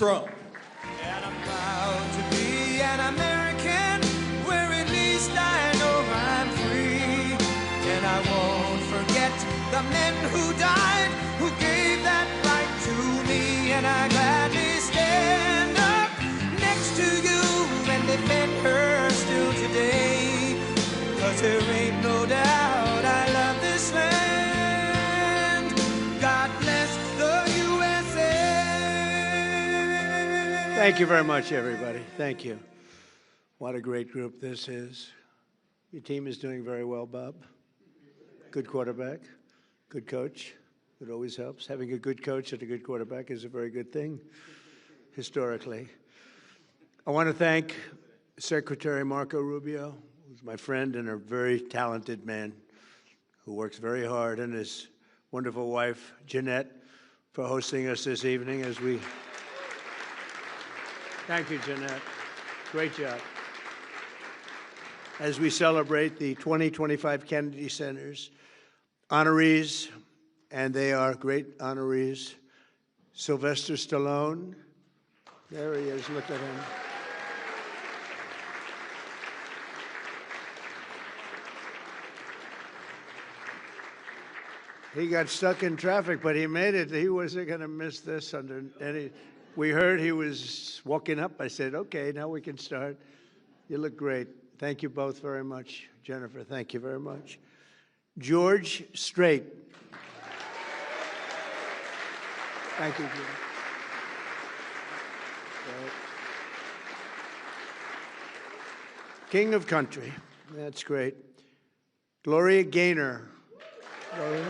Trump. And I'm proud to be an American, where at least I know I'm free. And I won't forget the men who died, who gave that right to me. And I gladly stand up next to you and defend her still today. 'Cause there ain't no doubt I love this land. God bless the USA. Thank you very much, everybody. Thank you. What a great group this is. Your team is doing very well, Bob. Good quarterback, good coach. It always helps. Having a good coach and a good quarterback is a very good thing, historically. I want to thank Secretary Marco Rubio, who's my friend and a very talented man who works very hard, and his wonderful wife, Jeanette, for hosting us this evening as we... Thank you, Jeanette. Great job. As we celebrate the 2025 Kennedy Center's honorees, and they are great honorees. Sylvester Stallone. There he is. Look at him. He got stuck in traffic, but he made it. He wasn't going to miss this under any... We heard he was walking up. I said, okay, now we can start. You look great. Thank you both very much. Jennifer, thank you very much. George Strait. Thank you, George. King of Country. That's great. Gloria Gaynor. Gloria.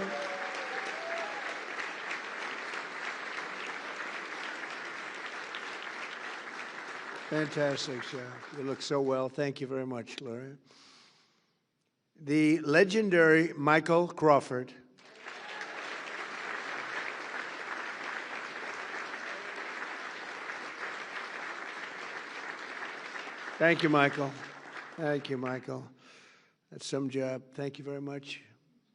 Fantastic, Chef. You look so well. Thank you very much, Gloria. The legendary Michael Crawford. Thank you, Michael. Thank you, Michael. That's some job. Thank you very much,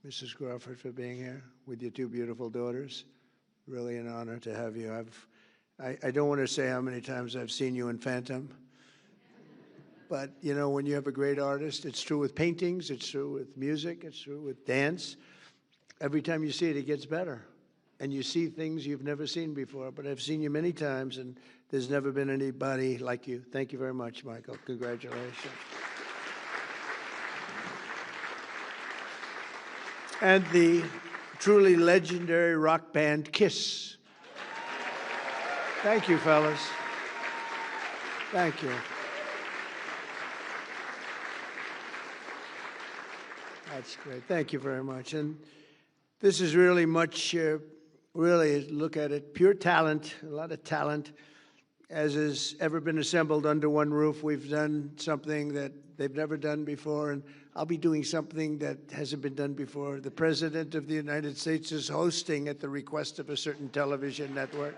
Mrs. Crawford, for being here with your two beautiful daughters. Really an honor to have you. I don't want to say how many times I've seen you in Phantom, but, you know, when you have a great artist, it's true with paintings, it's true with music, it's true with dance. Every time you see it, it gets better, and you see things you've never seen before, but I've seen you many times, and there's never been anybody like you. Thank you very much, Michael. Congratulations. And the truly legendary rock band Kiss. Thank you, fellas. Thank you. That's great. Thank you very much. And this is really much, really, look at it, pure talent, a lot of talent, as has ever been assembled under one roof. We've done something that they've never done before, and I'll be doing something that hasn't been done before. The President of the United States is hosting at the request of a certain television network.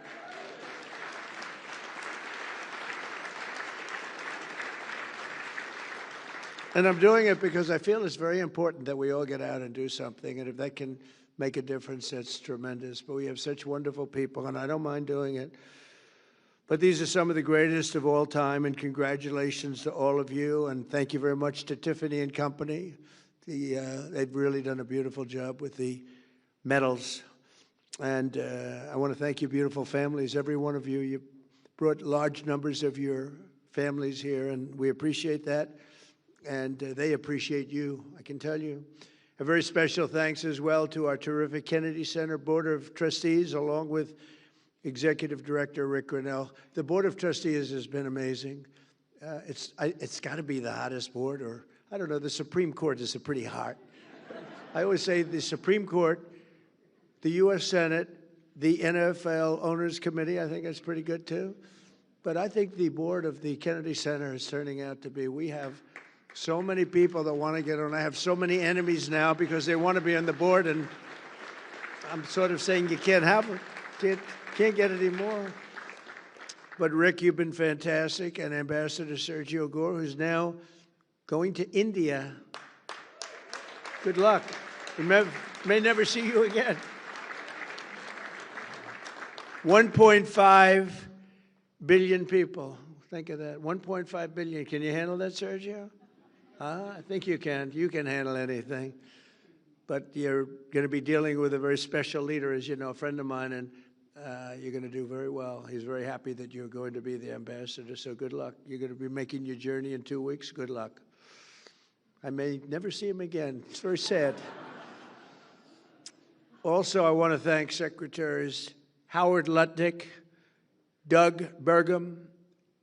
And I'm doing it because I feel it's very important that we all get out and do something. And if that can make a difference, that's tremendous. But we have such wonderful people, and I don't mind doing it. But these are some of the greatest of all time, and congratulations to all of you. And thank you very much to Tiffany and Company. They've really done a beautiful job with the medals. And I want to thank you, beautiful families, every one of you. You brought large numbers of your families here, and we appreciate that. And they appreciate you, I can tell you. A very special thanks as well to our terrific Kennedy Center Board of Trustees, along with Executive Director Rick Grinnell. The Board of Trustees has been amazing. It's got to be the hottest board, or I don't know, the Supreme Court is pretty hot. I always say the Supreme Court, the U.S. Senate, the NFL Owners Committee, I think that's pretty good too. But I think the board of the Kennedy Center is turning out to be, we have so many people that want to get on. I have so many enemies now because they want to be on the board, and I'm sort of saying you can't have it. Can't get any more. But Rick, you've been fantastic, and Ambassador Sergio Gore, who's now going to India. Good luck. We may never see you again. 1.5 billion people. Think of that. 1.5 billion. Can you handle that, Sergio? I think you can. You can handle anything. But you're going to be dealing with a very special leader, as you know, a friend of mine, and you're going to do very well. He's very happy that you're going to be the ambassador, so good luck. You're going to be making your journey in 2 weeks. Good luck. I may never see him again. It's very sad. Also, I want to thank Secretaries Howard Lutnick, Doug Burgum,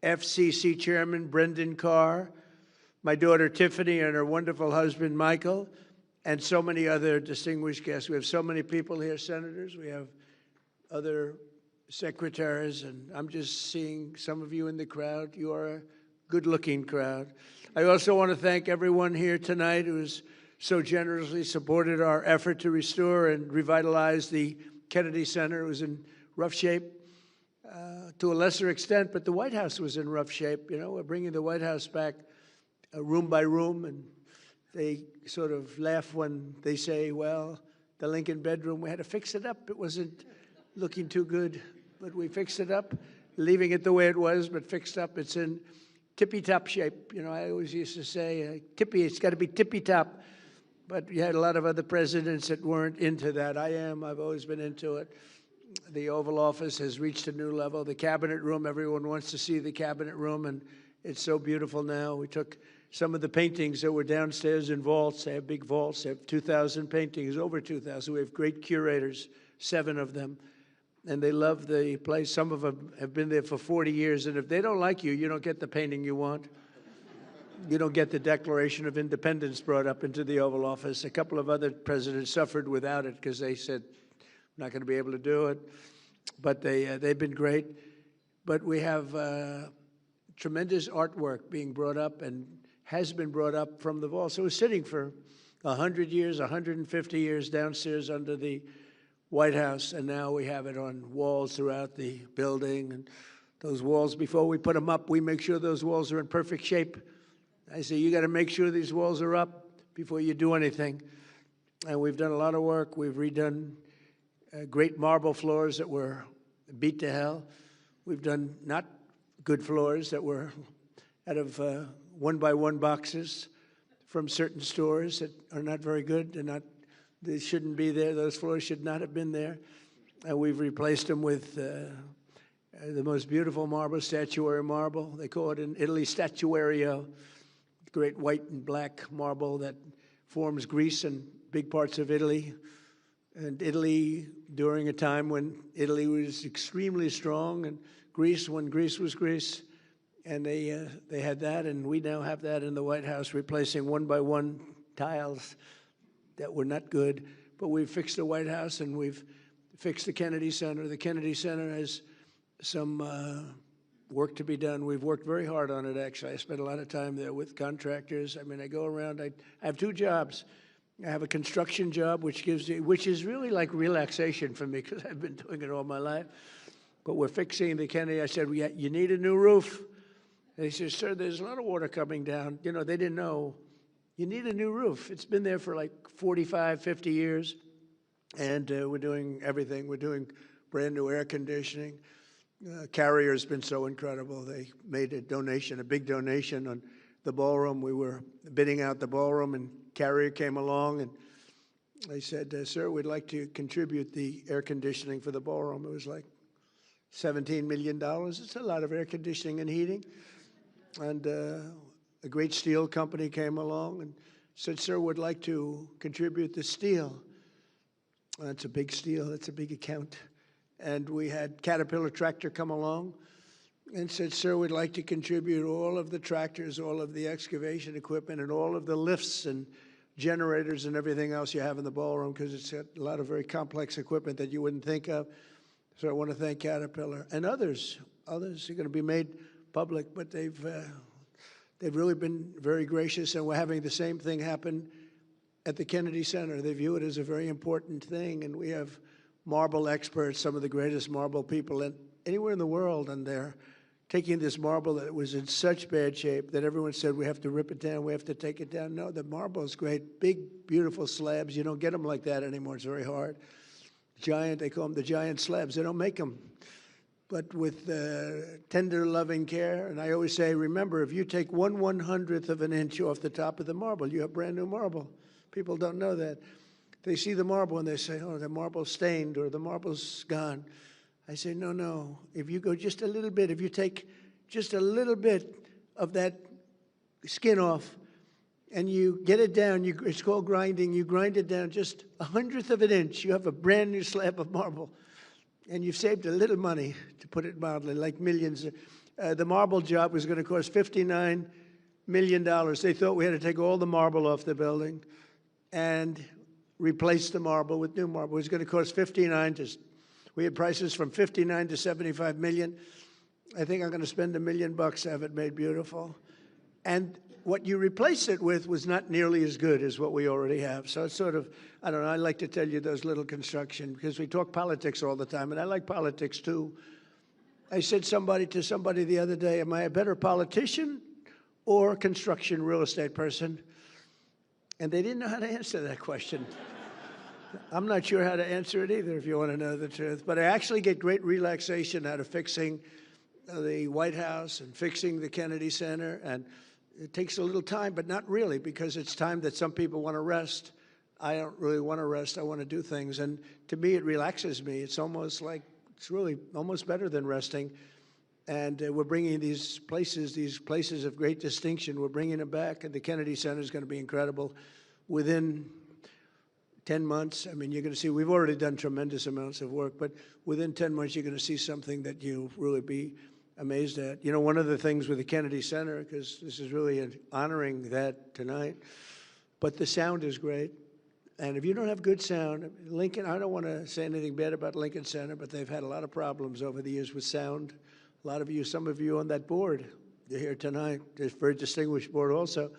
FCC Chairman Brendan Carr, my daughter Tiffany and her wonderful husband Michael, and so many other distinguished guests. We have so many people here, senators. We have other secretaries, and I'm just seeing some of you in the crowd. You are a good-looking crowd. I also want to thank everyone here tonight who has so generously supported our effort to restore and revitalize the Kennedy Center. It was in rough shape to a lesser extent, but the White House was in rough shape. You know, we're bringing the White House back room by room, and they sort of laugh when they say, well, the Lincoln bedroom, we had to fix it up. It wasn't looking too good, but we fixed it up, leaving it the way it was, but fixed up. It's in tippy-top shape. You know, I always used to say, it's got to be tippy-top. But you had a lot of other presidents that weren't into that. I've always been into it. The Oval Office has reached a new level. The Cabinet Room, everyone wants to see the Cabinet Room, and it's so beautiful now. We took some of the paintings that were downstairs in vaults. They have big vaults. They have 2,000 paintings, over 2,000. We have great curators, 7 of them, and they love the place. Some of them have been there for 40 years, and if they don't like you, you don't get the painting you want. You don't get the Declaration of Independence brought up into the Oval Office. A couple of other presidents suffered without it because they said, I'm not going to be able to do it. But they've been great. But we have tremendous artwork being brought up and has been brought up from the vault. So it was sitting for 100 years, 150 years downstairs under the White House, and now we have it on walls throughout the building. And those walls, before we put them up, we make sure those walls are in perfect shape. I say, you got to make sure these walls are up before you do anything. And we've done a lot of work. We've redone great marble floors that were beat to hell. We've done not good floors that were out of one-by-one boxes from certain stores that are not very good. They shouldn't be there. Those floors should not have been there. And we've replaced them with the most beautiful marble, statuary marble. They call it in Italy statuario. Great white and black marble that forms Greece and big parts of Italy. And Italy, during a time when Italy was extremely strong, and Greece, when Greece was Greece, and they had that, and we now have that in the White House, replacing one-by-one tiles that were not good. But we've fixed the White House, and we've fixed the Kennedy Center. The Kennedy Center has some work to be done. We've worked very hard on it, actually. I spent a lot of time there with contractors. I mean, I go around. I have 2 jobs. I have a construction job, which is really like relaxation for me because I've been doing it all my life. But we're fixing the Kennedy. I said, you need a new roof. And he said, sir, there's a lot of water coming down. You know, they didn't know. You need a new roof. It's been there for like 45, 50 years. And we're doing everything. We're doing brand new air conditioning. Carrier's been so incredible. They made a donation, a big donation on the ballroom. We were bidding out the ballroom, and Carrier came along, and they said, sir, we'd like to contribute the air conditioning for the ballroom. It was like $17 million. It's a lot of air conditioning and heating. And a great steel company came along and said, sir, we'd like to contribute the steel. That's a big steel. That's a big account. And we had Caterpillar Tractor come along and said, sir, we'd like to contribute all of the tractors, all of the excavation equipment, and all of the lifts and generators and everything else you have in the ballroom, because it's got a lot of very complex equipment that you wouldn't think of. So I want to thank Caterpillar and others. Others are going to be made public, but they've really been very gracious, and we're having the same thing happen at the Kennedy Center. They view it as a very important thing, and we have marble experts, some of the greatest marble people anywhere in the world, and they're taking this marble that was in such bad shape that everyone said, we have to rip it down, we have to take it down. No, the marble is great, big, beautiful slabs. You don't get them like that anymore. It's very hard. Giant, they call them the giant slabs. They don't make them. but with tender, loving care. And I always say, remember, if you take 1/100th of an inch off the top of the marble, you have brand new marble. People don't know that. They see the marble and they say, oh, the marble's stained or the marble's gone. I say, no, no. If you go just a little bit, if you take just a little bit of that skin off and you get it down, it's called grinding, you grind it down just 1/100th of an inch, you have a brand new slab of marble. And you've saved a little money, to put it mildly, like millions. The marble job was going to cost $59 million. They thought we had to take all the marble off the building and replace the marble with new marble. It was going to cost 59 to, we had prices from 59 to 75 million. I think I'm going to spend $1 million to have it made beautiful. And what you replace it with was not nearly as good as what we already have. So it's sort of, I don't know, I like to tell you those little construction, because we talk politics all the time, and I like politics too. I said to somebody the other day, am I a better politician or construction real estate person? And they didn't know how to answer that question. I'm not sure how to answer it either, if you want to know the truth. But I actually get great relaxation out of fixing the White House and fixing the Kennedy Center. And it takes a little time, but not really, because it's time that some people want to rest. I don't really want to rest. I want to do things. And to me, it relaxes me. It's almost like, it's really almost better than resting. And we're bringing these places of great distinction, we're bringing them back. And the Kennedy Center is going to be incredible. Within 10 months, I mean, you're going to see, we've already done tremendous amounts of work, but within 10 months, you're going to see something that you'll really be amazed at. You know, one of the things with the Kennedy Center, because this is really honoring that tonight, but the sound is great. And if you don't have good sound, Lincoln, I don't want to say anything bad about Lincoln Center, but they've had a lot of problems over the years with sound. A lot of you, some of you on that board, you're here tonight. It's a very distinguished board also.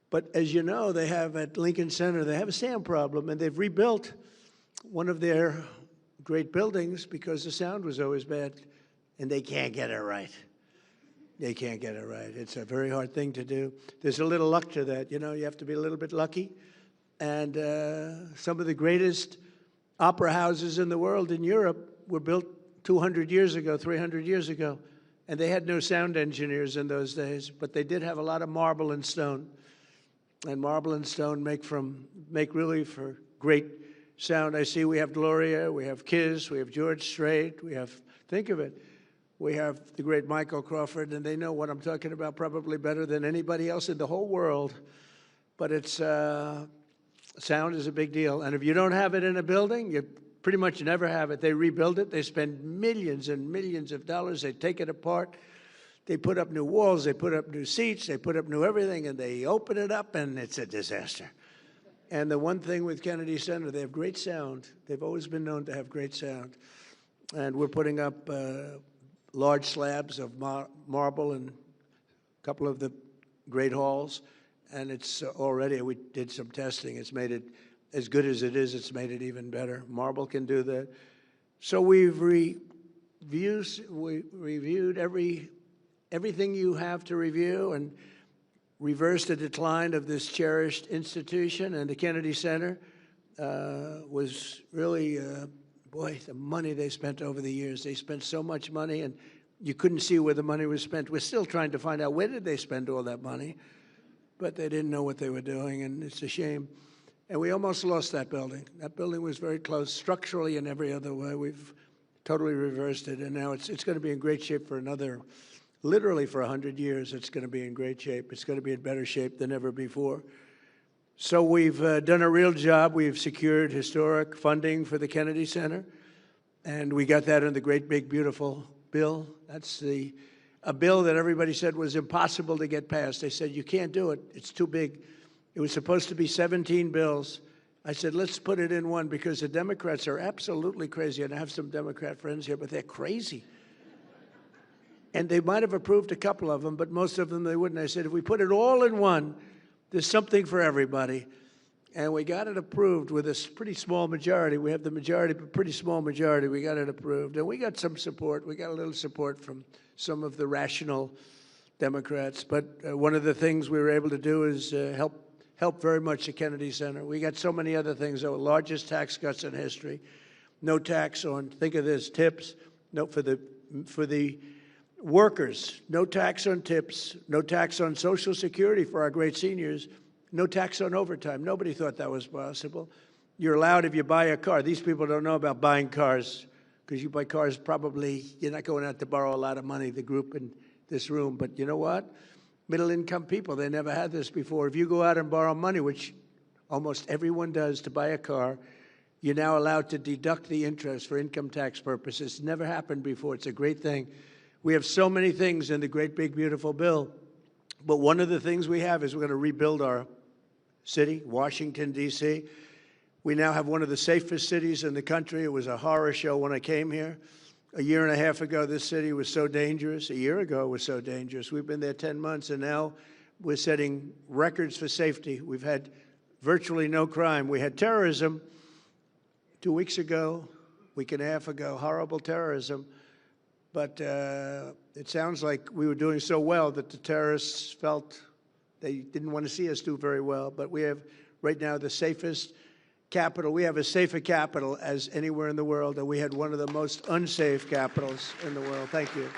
But as you know, they have at Lincoln Center, they have a sound problem, and they've rebuilt one of their great buildings because the sound was always bad, and they can't get it right. They can't get it right. It's a very hard thing to do. There's a little luck to that. You know, you have to be a little bit lucky. And some of the greatest opera houses in the world in Europe were built 200 years ago, 300 years ago, and they had no sound engineers in those days, but they did have a lot of marble and stone. And marble and stone make really for great sound. I see we have Gloria, we have Kiss, we have George Strait, we have, think of it, we have the great Michael Crawford, and they know what I'm talking about probably better than anybody else in the whole world. But it's, sound is a big deal. And if you don't have it in a building, you pretty much never have it. They rebuild it, they spend millions and millions of dollars, they take it apart. They put up new walls, they put up new seats, they put up new everything, and they open it up, and it's a disaster. And the one thing with Kennedy Center, they have great sound. They've always been known to have great sound. And we're putting up large slabs of marble in a couple of the great halls, and it's already, we did some testing. It's made it, as good as it is, it's made it even better. Marble can do that. So we've reviewed everything you have to review and reverse the decline of this cherished institution. And the Kennedy Center was really, boy, the money they spent over the years. They spent so much money, and you couldn't see where the money was spent. We're still trying to find out where did they spend all that money, but they didn't know what they were doing, and it's a shame. And we almost lost that building. That building was very close, structurally and every other way. We've totally reversed it, and now it's going to be in great shape for another, literally for 100 years. It's going to be in great shape. It's going to be in better shape than ever before. So we've done a real job. We've secured historic funding for the Kennedy Center, and we got that in the great big beautiful bill. That's a bill that everybody said was impossible to get passed. They said, you can't do it. It's too big. It was supposed to be 17 bills. I said, let's put it in one, because the Democrats are absolutely crazy. And I have some Democrat friends here, but they're crazy. And they might have approved a couple of them, but most of them they wouldn't. I said, if we put it all in one, there's something for everybody. And we got it approved with a pretty small majority. We have the majority, but pretty small majority. We got it approved. And we got some support. We got a little support from some of the rational Democrats. But one of the things we were able to do is help very much the Kennedy Center. We got so many other things, though. Largest tax cuts in history. No tax on, think of this, tips. No, for the the workers, no tax on tips, no tax on Social Security for our great seniors, no tax on overtime. Nobody thought that was possible. You're allowed if you buy a car. These people don't know about buying cars because you buy cars probably, you're not going out to borrow a lot of money, the group in this room. But you know what? Middle-income people, they never had this before. If you go out and borrow money, which almost everyone does to buy a car, you're now allowed to deduct the interest for income tax purposes. It's never happened before. It's a great thing. We have so many things in the great, big, beautiful bill. But one of the things we have is we're going to rebuild our city, Washington, D.C. We now have one of the safest cities in the country. It was a horror show when I came here. A year and a half ago, this city was so dangerous. A year ago, it was so dangerous. We've been there 10 months, and now we're setting records for safety. We've had virtually no crime. We had terrorism 2 weeks ago, week and a half ago, horrible terrorism. But it sounds like we were doing so well that the terrorists felt they didn't want to see us do very well. But we have right now the safest capital. We have as safe a capital as anywhere in the world, and we had one of the most unsafe capitals in the world. Thank you.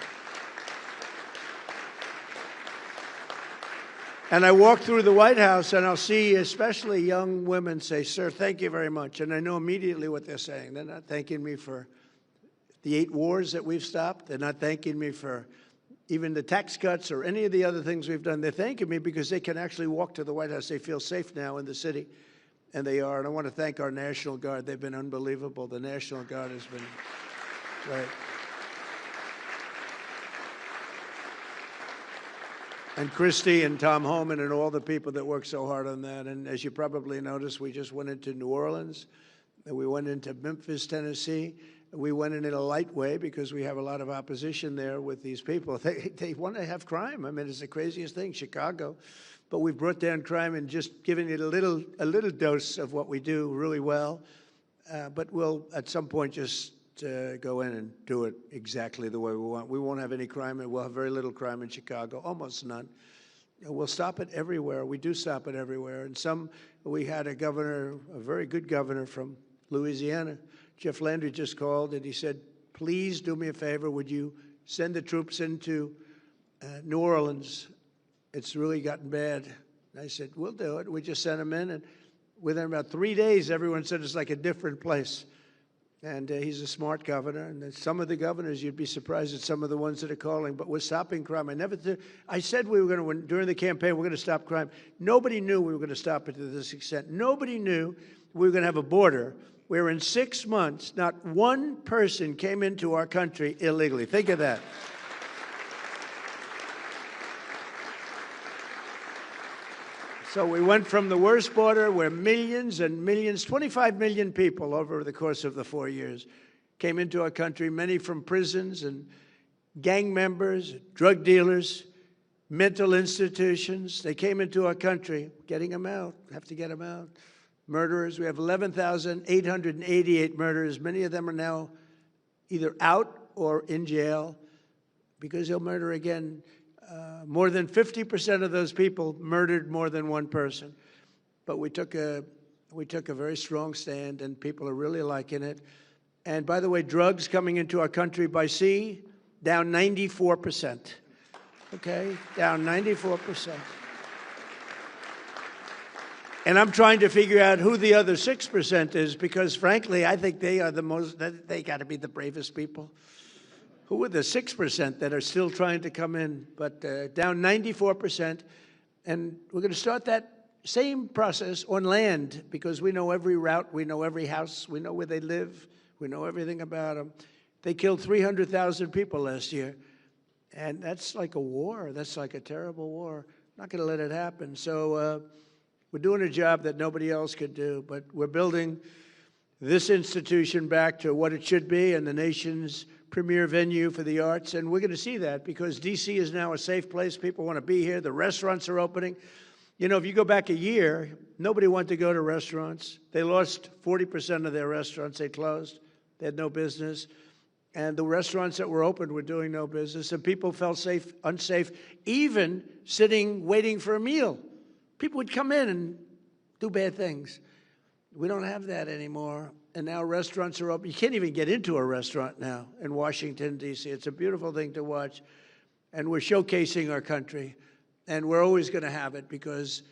And I walk through the White House, and I'll see especially young women say, "Sir, thank you very much." And I know immediately what they're saying. They're not thanking me for the 8 wars that we've stopped. They're not thanking me for even the tax cuts or any of the other things we've done. They're thanking me because they can actually walk to the White House. They feel safe now in the city, and they are. And I want to thank our National Guard. They've been unbelievable. The National Guard has been great. And Christy and Tom Homan and all the people that work so hard on that. And as you probably noticed, we just went into New Orleans, and we went into Memphis, Tennessee. We went in a light way because we have a lot of opposition there with these people. They want to have crime. I mean, it's the craziest thing, Chicago. But we've brought down crime and just given it a little dose of what we do really well. But we'll, at some point, just go in and do it exactly the way we want. We won't have any crime, and we'll have very little crime in Chicago, almost none. We'll stop it everywhere. We do stop it everywhere. And we had a governor, a very good governor from Louisiana. Jeff Landry just called, and he said, "Please do me a favor. Would you send the troops into New Orleans? It's really gotten bad." And I said, "We'll do it." We just sent them in, and within about 3 days, everyone said it's like a different place. And he's a smart governor. And some of the governors, you'd be surprised at some of the ones that are calling. But we're stopping crime. I said we were going to, during the campaign, we're going to stop crime. Nobody knew we were going to stop it to this extent. Nobody knew we were going to have a border where in 6 months, not one person came into our country illegally. Think of that. So we went from the worst border where millions and millions, 25 million people over the course of the 4 years came into our country, many from prisons and gang members, drug dealers, mental institutions. They came into our country, getting them out, have to get them out. Murderers, we have 11,888 murderers. Many of them are now either out or in jail because they'll murder again. More than 50% of those people murdered more than one person. But we took a very strong stand, and people are really liking it. And by the way, drugs coming into our country by sea, down 94%. Okay, down 94%. And I'm trying to figure out who the other 6% is because, frankly, I think they are they got to be the bravest people. Who are the 6% that are still trying to come in? But down 94%. And we're going to start that same process on land because we know every route, we know every house, we know where they live, we know everything about them. They killed 300,000 people last year. And that's like a war. That's like a terrible war. I'm not going to let it happen. So we're doing a job that nobody else could do. But we're building this institution back to what it should be and the nation's premier venue for the arts, and we're going to see that because D.C. is now a safe place. People want to be here. The restaurants are opening. You know, if you go back a year, nobody wanted to go to restaurants. They lost 40% of their restaurants. They closed. They had no business. And the restaurants that were open were doing no business, and people felt unsafe, even sitting, waiting for a meal. People would come in and do bad things. We don't have that anymore. and now restaurants are open. You can't even get into a restaurant now in Washington, D.C. It's a beautiful thing to watch, and we're showcasing our country, and we're always going to have it because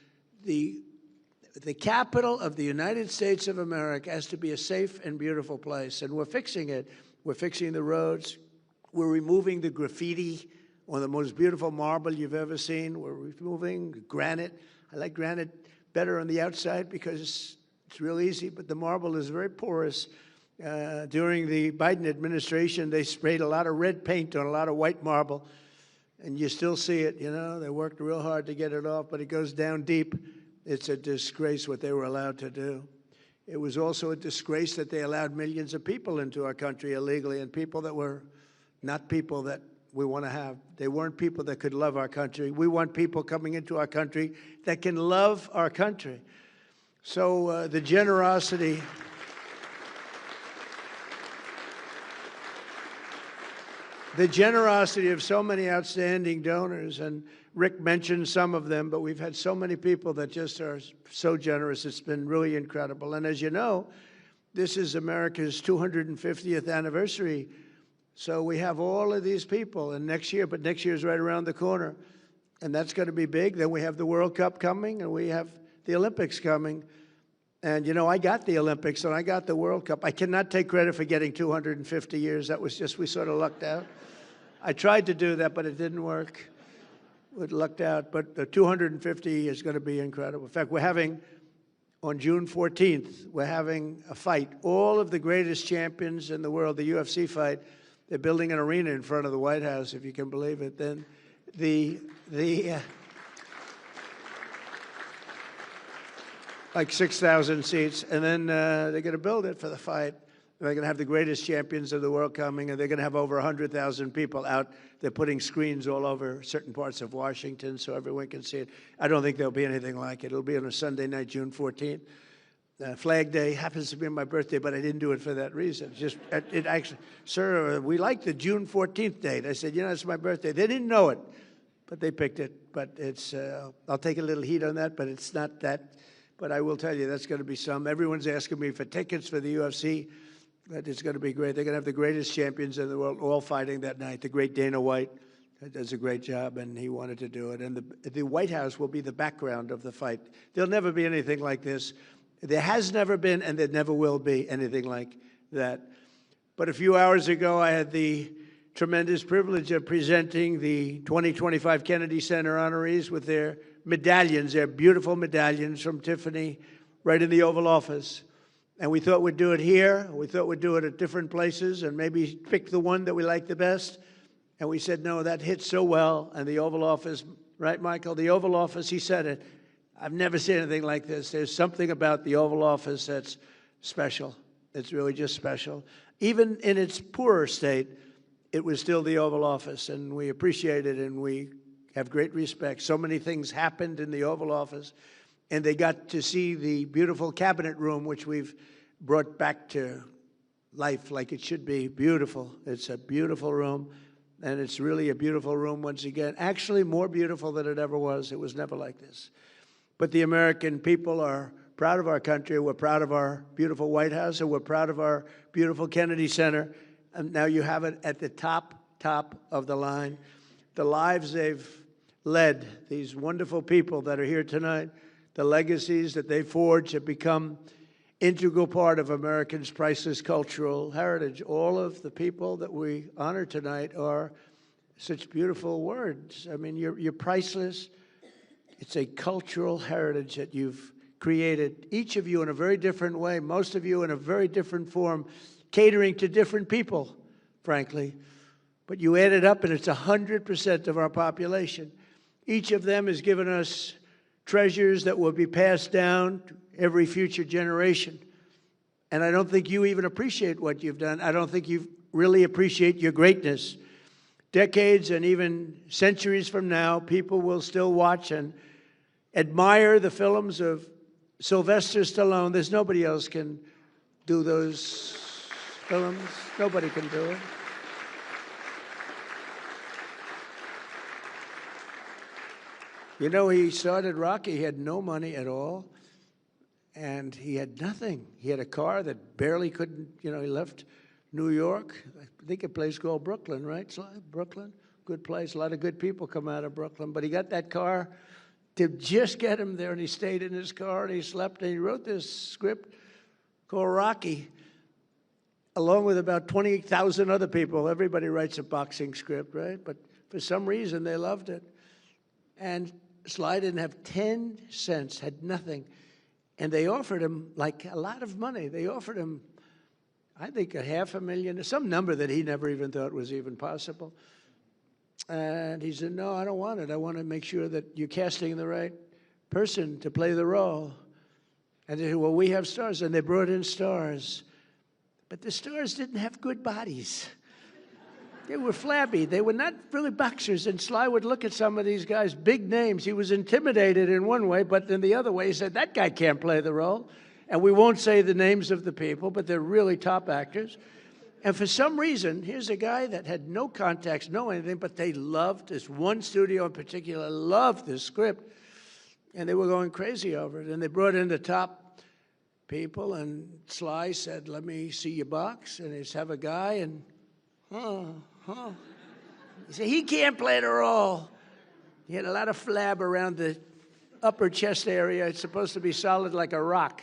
the capital of the United States of America has to be a safe and beautiful place, and we're fixing it. We're fixing the roads. We're removing the graffiti on the most beautiful marble you've ever seen. We're removing granite. I like granite better on the outside because it's real easy, but the marble is very porous. During the Biden administration, they sprayed a lot of red paint on a lot of white marble, and you still see it, you know. They worked real hard to get it off, but it goes down deep. It's a disgrace what they were allowed to do. It was also a disgrace that they allowed millions of people into our country illegally, and people that were not people that we want to have. They weren't people that could love our country. We want people coming into our country that can love our country. So the generosity of so many outstanding donors, and Rick mentioned some of them, but we've had so many people that just are so generous. It's been really incredible. And as you know, this is America's 250th anniversary. So we have all of these people, and next year is right around the corner, and that's going to be big. Then we have the World Cup coming, and we have the Olympics coming. And, you know, I got the Olympics, and I got the World Cup. I cannot take credit for getting 250 years. That was just, we sort of lucked out. I tried to do that, but it didn't work. We lucked out, but the 250 is going to be incredible. In fact, we're having, on June 14th, we're having a fight. All of the greatest champions in the world, the UFC fight, they're building an arena in front of the White House, if you can believe it. Then like 6,000 seats, and then they're going to build it for the fight. They're going to have the greatest champions of the world coming, and they're going to have over 100,000 people out. They're putting screens all over certain parts of Washington so everyone can see it. I don't think there'll be anything like it. It'll be on a Sunday night, June 14th. Flag Day happens to be my birthday, but I didn't do it for that reason. Just it actually, sir, we like the June 14th date. I said, you know, it's my birthday. They didn't know it, but they picked it. But it's, I'll take a little heat on that, but it's not that. But I will tell you, that's going to be some. Everyone's asking me for tickets for the UFC. But it's going to be great. They're going to have the greatest champions in the world all fighting that night. The great Dana White does a great job, and he wanted to do it. And the White House will be the background of the fight. There'll never be anything like this. There has never been, and there never will be anything like that. But a few hours ago, I had the tremendous privilege of presenting the 2025 Kennedy Center honorees with their medallions, their beautiful medallions from Tiffany, right in the Oval Office. And we thought we'd do it here. We thought we'd do it at different places and maybe pick the one that we like the best. And we said, no, that hits so well. And the Oval Office, right, Michael? The Oval Office, he said it. I've never seen anything like this. There's something about the Oval Office that's special. It's really just special. Even in its poorer state, it was still the Oval Office. And we appreciate it, and we have great respect. So many things happened in the Oval Office. And they got to see the beautiful cabinet room, which we've brought back to life like it should be. Beautiful. It's a beautiful room, and it's really a beautiful room once again. Actually, more beautiful than it ever was. It was never like this. But the American people are proud of our country. We're proud of our beautiful White House, and we're proud of our beautiful Kennedy Center. And now you have it at the top of the line. The lives they've led, these wonderful people that are here tonight, the legacies that they forged have become integral part of Americans' priceless cultural heritage. All of the people that we honor tonight are such beautiful words. I mean, you're priceless. It's a cultural heritage that you've created, each of you in a very different way, most of you in a very different form, catering to different people, frankly. But you add it up, and it's 100% of our population. Each of them has given us treasures that will be passed down to every future generation. And I don't think you even appreciate what you've done. I don't think you really appreciate your greatness. Decades and even centuries from now, people will still watch and admire the films of Sylvester Stallone. There's nobody else can do those films. Nobody can do it. You know, he started Rocky. He had no money at all. And he had nothing. He had a car that barely couldn't, he left New York, I think a place called Brooklyn, right, Sly? Brooklyn, good place. A lot of good people come out of Brooklyn. But he got that car to just get him there, and he stayed in his car, and he slept, and he wrote this script called Rocky, along with about 20,000 other people. Everybody writes a boxing script, right? But for some reason, they loved it. And Sly didn't have 10 cents, had nothing. And they offered him, like, a lot of money. They offered him, I think, $500,000, some number that he never even thought was even possible. And he said, no, I don't want it. I want to make sure that you're casting the right person to play the role. And they said, well, we have stars. And they brought in stars. But the stars didn't have good bodies. They were flabby. They were not really boxers. And Sly would look at some of these guys, big names. He was intimidated in one way, but in the other way, he said, that guy can't play the role. And we won't say the names of the people, but they're really top actors. And for some reason, here's a guy that had no contacts, no anything, but they loved this. One studio in particular loved this script. And they were going crazy over it. And they brought in the top people, and Sly said, let me see your box. And he'd have a guy, and he said, he can't play the role. He had a lot of flab around the upper chest area. It's supposed to be solid like a rock.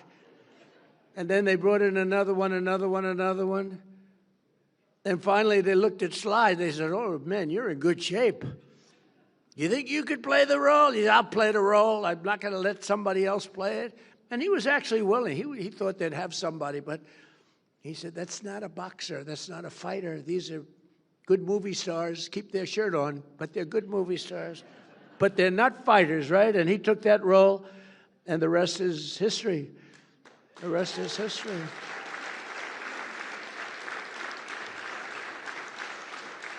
And then they brought in another one. And finally, they looked at Sly. They said, oh, man, you're in good shape. You think you could play the role? He said, I'll play the role. I'm not going to let somebody else play it. And he was actually willing. He thought they'd have somebody, but he said, that's not a boxer. That's not a fighter. These are good movie stars. Keep their shirt on, but they're good movie stars. But they're not fighters, right? And he took that role, and the rest is history. The rest is history.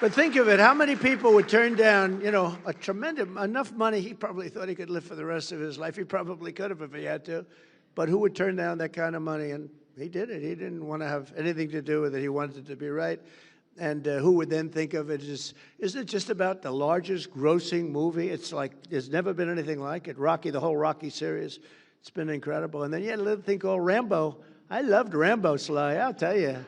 But think of it, how many people would turn down, a tremendous, enough money, he probably thought he could live for the rest of his life. He probably could have if he had to. But who would turn down that kind of money? And he did it. He didn't want to have anything to do with it. He wanted it to be right. And who would then think of it as, isn't it just about the largest grossing movie? It's like, there's never been anything like it. Rocky, the whole Rocky series, it's been incredible. And then you had a little thing called Rambo. I loved Rambo, Sly, I'll tell you.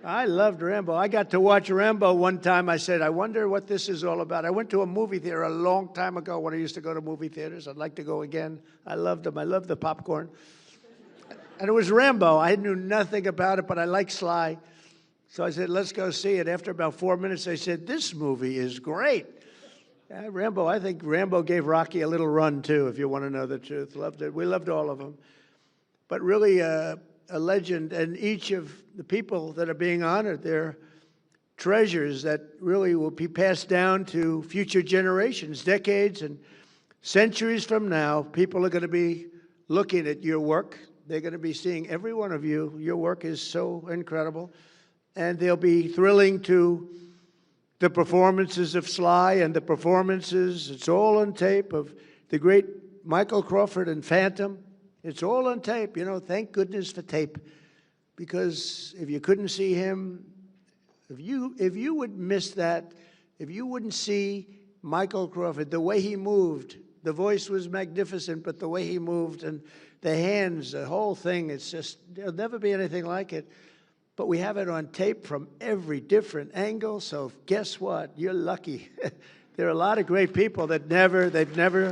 I loved Rambo. I got to watch Rambo one time. I said, I wonder what this is all about. I went to a movie theater a long time ago when I used to go to movie theaters. I'd like to go again. I loved them. I loved the popcorn. And it was Rambo. I knew nothing about it, but I liked Sly. So I said, let's go see it. After about 4 minutes, they said, this movie is great. Rambo, I think Rambo gave Rocky a little run, too, if you want to know the truth. Loved it. We loved all of them. But really, a legend, and each of the people that are being honored, they're treasures that really will be passed down to future generations, decades and centuries from now. People are going to be looking at your work. They're going to be seeing every one of you. Your work is so incredible. And they'll be thrilling to the performances of Sly and the performances, it's all on tape, of the great Michael Crawford and Phantom. It's all on tape, thank goodness for tape. Because if you couldn't see him, if you would miss that, if you wouldn't see Michael Crawford, the way he moved, the voice was magnificent, but the way he moved and the hands, the whole thing, it's just, there'll never be anything like it. But we have it on tape from every different angle, so guess what? You're lucky. There are a lot of great people that they've never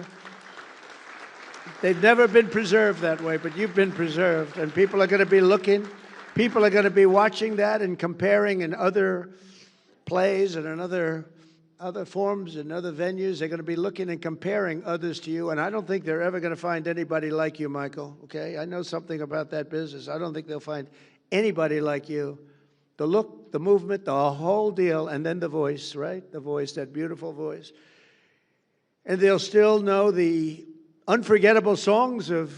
been preserved that way, but you've been preserved. And people are going to be looking. People are going to be watching that and comparing in other plays and in other forms and other venues. They're going to be looking and comparing others to you. And I don't think they're ever going to find anybody like you, Michael, okay? I know something about that business. I don't think they'll find anybody like you. The look, the movement, the whole deal, and then the voice, right? The voice, that beautiful voice. And they'll still know the unforgettable songs of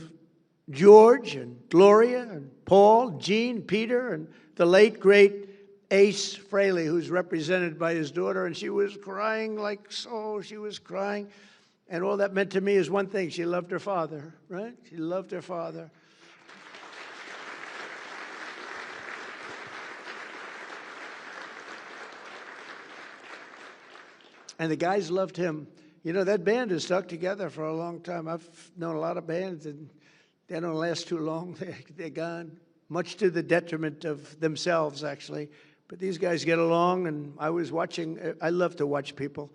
George and Gloria and Paul, Gene, Peter, and the late, great Ace Frehley, who's represented by his daughter, and she was crying she was crying. And all that meant to me is one thing, she loved her father, right? She loved her father. And the guys loved him. That band has stuck together for a long time. I've known a lot of bands, and They don't last too long. They're gone, much to the detriment of themselves, actually. But these guys get along, and I was watching. I love to watch people.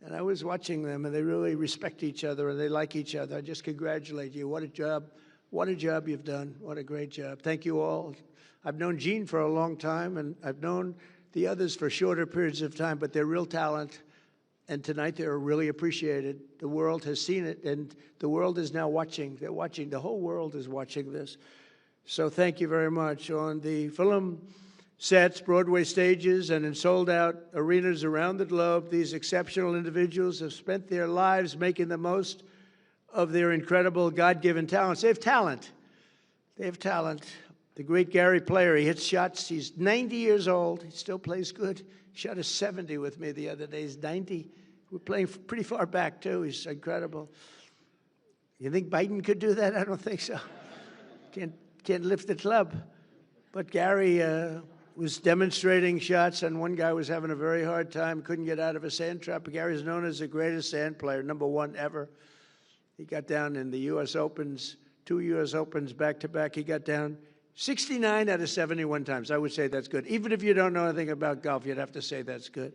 And I was watching them, and they really respect each other, and they like each other. I just congratulate you. What a job. What a job you've done. What a great job. Thank you all. I've known Gene for a long time, and I've known the others for shorter periods of time, but they're real talent. And tonight they're really appreciated. The world has seen it, and the world is now watching. They're watching. The whole world is watching this. So thank you very much. On the film sets, Broadway stages, and in sold-out arenas around the globe, these exceptional individuals have spent their lives making the most of their incredible God-given talents. They have talent. They have talent. The great Gary Player, he hits shots. He's 90 years old. He still plays good. He shot a 70 with me the other day. He's 90. We're playing pretty far back, too. He's incredible. You think Biden could do that? I don't think so. Can't lift the club. But Gary was demonstrating shots, and one guy was having a very hard time, couldn't get out of a sand trap. Gary's known as the greatest sand player, #1 ever. He got down in the U.S. Opens, 2 U.S. Opens back-to-back. He got down 69 out of 71 times. I would say that's good. Even if you don't know anything about golf, you'd have to say that's good.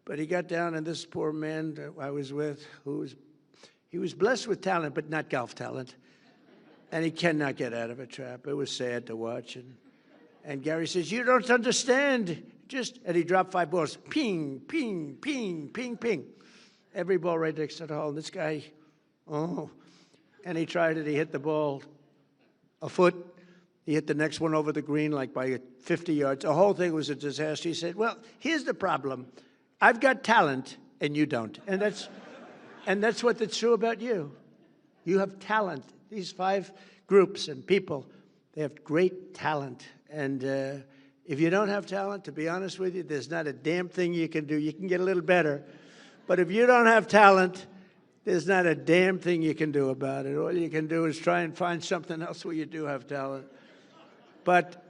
But he got down, and this poor man that I was with, he was blessed with talent, but not golf talent. And he cannot get out of a trap. It was sad to watch. And Gary says, "You don't understand." And he dropped 5 balls. Ping, ping, ping, ping, ping. Every ball right next to the hole. And this guy, and he tried it. He hit the ball a foot. He hit the next one over the green like by 50 yards. The whole thing was a disaster. He said, "Well, here's the problem. I've got talent, and you don't." And that's what's true about you. You have talent. These 5 groups and people, they have great talent. And if you don't have talent, to be honest with you, there's not a damn thing you can do. You can get a little better. But if you don't have talent, there's not a damn thing you can do about it. All you can do is try and find something else where you do have talent. But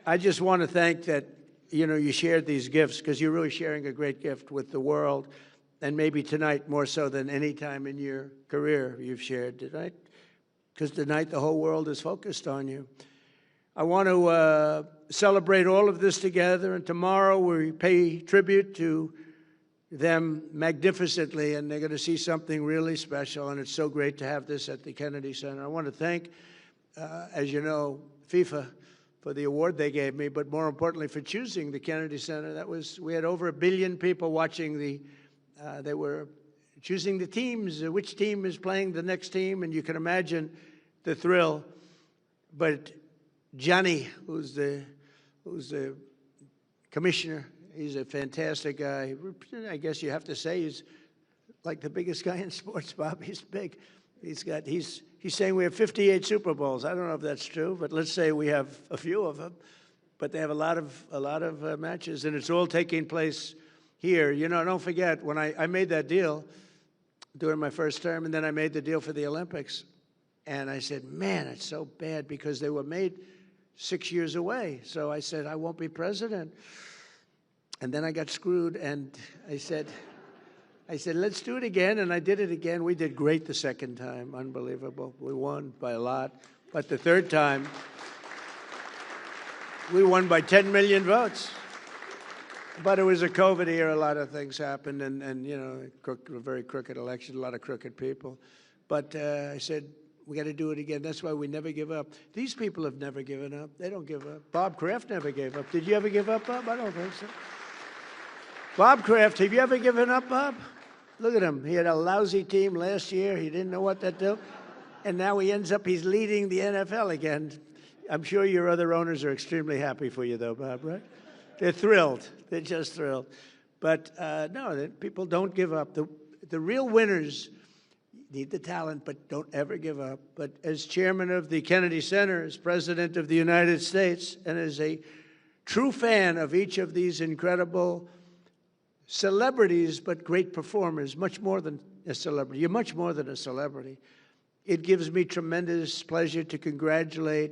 I just want to thank that, you shared these gifts, because you're really sharing a great gift with the world. And maybe tonight more so than any time in your career you've shared tonight, because tonight the whole world is focused on you. I want to celebrate all of this together, and tomorrow we pay tribute to them magnificently, and they're going to see something really special, and it's so great to have this at the Kennedy Center. I want to thank, as you know, FIFA for the award they gave me, but more importantly for choosing the Kennedy Center. We had over 1 billion people watching they were choosing the teams, which team is playing the next team, and you can imagine the thrill. But Johnny, who's the commissioner, he's a fantastic guy. I guess you have to say he's like the biggest guy in sports, Bob. He's big. He's saying we have 58 Super Bowls. I don't know if that's true, but let's say we have a few of them. But they have a lot of matches, and it's all taking place here. Don't forget, when I made that deal during my first term, and then I made the deal for the Olympics, and I said, man, it's so bad, because they were made 6 years away. So I said, I won't be president. And then I got screwed, and I said, let's do it again, and I did it again. We did great the second time, unbelievable. We won by a lot. But the third time, we won by 10 million votes. But it was a COVID era. A lot of things happened, and a very crooked election, a lot of crooked people. But I said, we got to do it again. That's why we never give up. These people have never given up. They don't give up. Bob Kraft never gave up. Did you ever give up, Bob? I don't think so. Bob Kraft, have you ever given up, Bob? Look at him. He had a lousy team last year. He didn't know what to do. And now he's leading the NFL again. I'm sure your other owners are extremely happy for you, though, Bob, right? They're thrilled. They're just thrilled. But no, people don't give up. The real winners need the talent, but don't ever give up. But as chairman of the Kennedy Center, as president of the United States, and as a true fan of each of these incredible celebrities, but great performers, much more than a celebrity. You're much more than a celebrity. It gives me tremendous pleasure to congratulate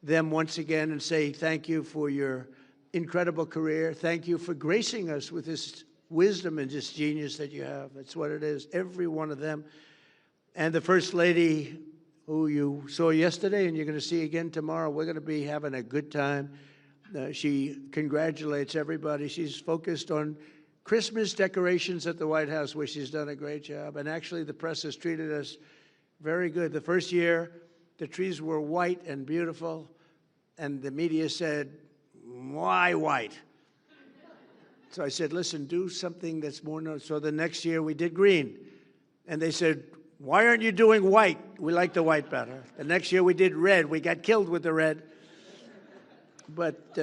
them once again and say thank you for your incredible career. Thank you for gracing us with this wisdom and this genius that you have. That's what it is, every one of them. And the First Lady who you saw yesterday and you're going to see again tomorrow. We're going to be having a good time. She congratulates everybody. She's focused on Christmas decorations at the White House, where she's done a great job. And actually, the press has treated us very good. The first year, the trees were white and beautiful, and the media said, "Why white?" So I said, "Listen, do something that's more known." So the next year, we did green. And they said, "Why aren't you doing white? We like the white better." The next year, we did red. We got killed with the red. But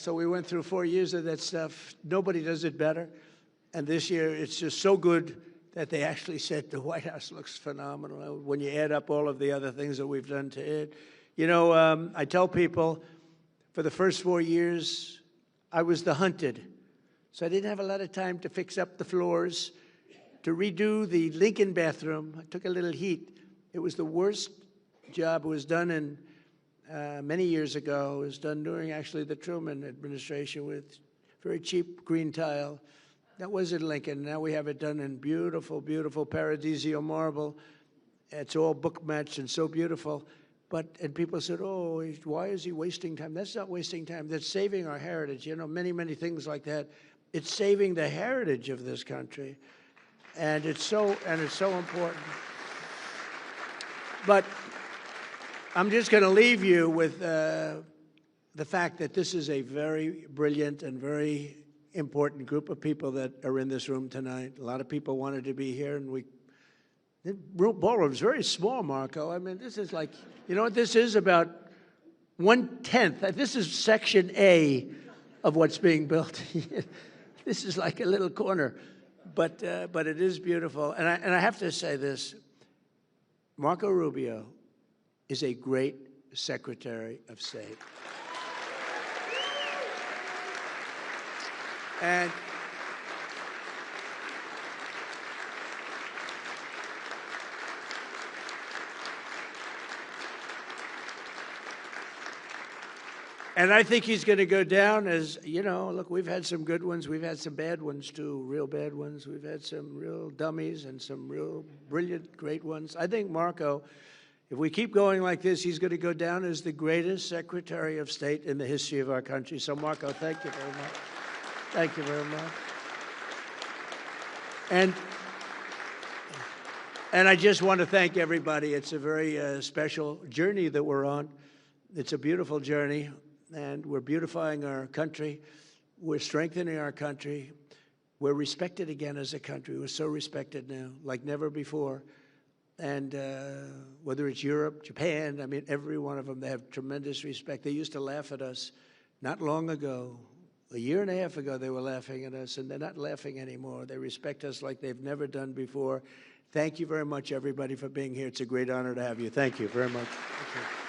so we went through 4 years of that stuff. Nobody does it better. And this year, it's just so good that they actually said the White House looks phenomenal when you add up all of the other things that we've done to it. You know, I tell people, for the first 4 years, I was the hunted. So I didn't have a lot of time to fix up the floors, to redo the Lincoln bathroom. I took a little heat. It was the worst job. It was done in many years ago. It was done during actually the Truman administration with very cheap green tile. That was in Lincoln. Now we have it done in beautiful, beautiful Paradiso marble. It's all book matched and so beautiful. And people said, "Oh, why is he wasting time?" That's not wasting time. That's saving our heritage. You know, many, many things like that. It's saving the heritage of this country. And it's so important. But I'm just going to leave you with the fact that this is a very brilliant and very important group of people that are in this room tonight. A lot of people wanted to be here, and the ballroom's very small, Marco. I mean, this is like, you know what this is? About 1/10. This is Section A of what's being built. This is like a little corner, but it is beautiful. And I have to say this: Marco Rubio is a great Secretary of State. And I think he's going to go down as, you know, look, we've had some good ones. We've had some bad ones, too, real bad ones. We've had some real dummies and some real brilliant, great ones. I think Marco, if we keep going like this, he's going to go down as the greatest Secretary of State in the history of our country. So, Marco, thank you very much. Thank you very much. And I just want to thank everybody. It's a very special journey that we're on. It's a beautiful journey, and we're beautifying our country. We're strengthening our country. We're respected again as a country. We're so respected now, like never before. And whether it's Europe, Japan, I mean, every one of them, they have tremendous respect. They used to laugh at us not long ago. A year and a half ago, they were laughing at us, and they're not laughing anymore. They respect us like they've never done before. Thank you very much, everybody, for being here. It's a great honor to have you. Thank you very much. Thank you.